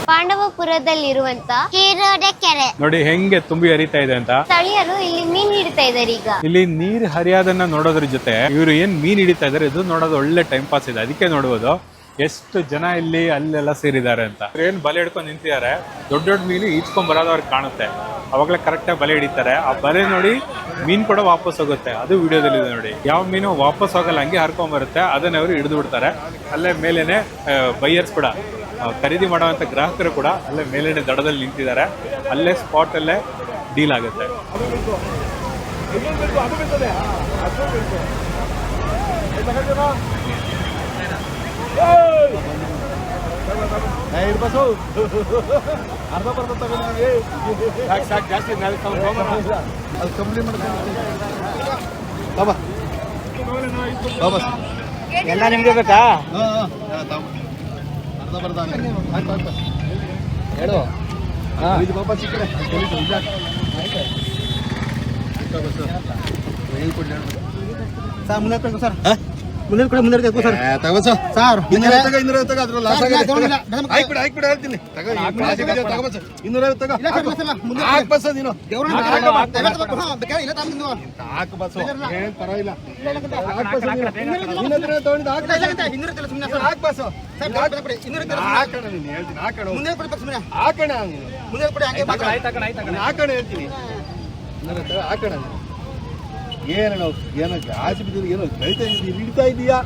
ಪಾಂಡವಪುರದಲ್ಲಿರುವಂತ ಕೀರೋಡೆ ಕೆರೆ ನೋಡಿ ಹೆಂಗೆ ತುಂಬಿ ಹರಿತಾ ಇದೆ ಅಂತ. ಸ್ಥಳೀಯರು ಇಲ್ಲಿ ಮೀನ್ ಹಿಡಿತಾ ಇದಾರೆ. ಈಗ ಇಲ್ಲಿ ನೀರ್ ಹರಿಯೋದನ್ನ ನೋಡೋದ್ರ ಜೊತೆ ಇವರು ಏನ್ ಮೀನ್ ಹಿಡಿತಾ ಇದಾರೆ ಇದು ನೋಡೋದು ಒಳ್ಳೆ ಟೈಮ್ ಪಾಸ್ ಇದೆ. ಅದಕ್ಕೆ ನೋಡ್ಬೋದು ಎಷ್ಟು ಜನ ಇಲ್ಲಿ ಅಲ್ಲೆಲ್ಲ ಸೇರಿದ್ದಾರೆ ಅಂತ. ಏನ್ ಬಲೆ ಹಿಡ್ಕೊಂಡು ನಿಂತಿದ್ದಾರೆ, ದೊಡ್ಡ ದೊಡ್ಡ ಮೀನು ಈಚ್ಕೊಂಡ್ ಬರೋದು ಅವ್ರಿಗೆ ಕಾಣುತ್ತೆ. ಅವಾಗಲೇ ಕರೆಕ್ಟಾಗಿ ಬಲೆ ಹಿಡಿತಾರೆ. ಆ ಬಲೆ ನೋಡಿ ಮೀನ್ ಕೂಡ ವಾಪಸ್ ಹೋಗುತ್ತೆ. ಅದು ವಿಡಿಯೋದಲ್ಲಿ ಇದೆ ನೋಡಿ. ಯಾವ ಮೀನು ವಾಪಸ್ ಹೋಗಲ್ಲ, ಹಂಗೆ ಹರ್ಕೊಂಡ್ ಬರುತ್ತೆ. ಅದನ್ನ ಅವರು ಹಿಡಿದು ಬಿಡ್ತಾರೆ. ಅಲ್ಲೇ ಮೇಲೇನೆ ಬೈಯರ್ಸ್ ಕೂಡ, ಖರೀದಿ ಮಾಡುವಂತ ಗ್ರಾಹಕರು ಕೂಡ ಅಲ್ಲೇ ಮೇಲೇನೆ ದಡದಲ್ಲಿ ನಿಂತಿದ್ದಾರೆ. ಅಲ್ಲೇ ಸ್ಪಾಟ್ ಅಲ್ಲೇ ಡೀಲ್ ಆಗುತ್ತೆ. ಎಲ್ಲ ನಿಮ್ಗೆ ಬೇಕಾ? ಹೇಳು. ಸರ್ ಮುಂದೆ ಸರ್ ಮುಂದೆ ಕೂಡ ಮುಂದೆ ಸರ್ ತಗೋ ಸರ್ ಸರ್ ಹೇಳ್ತೀನಿ ಏನು ಆಸೆ ಬಿದ್ದಿದ್ದು, ಏನು ಕಳಿತಾ ಹಿಡಿತಾ ಇದೀಯಾ?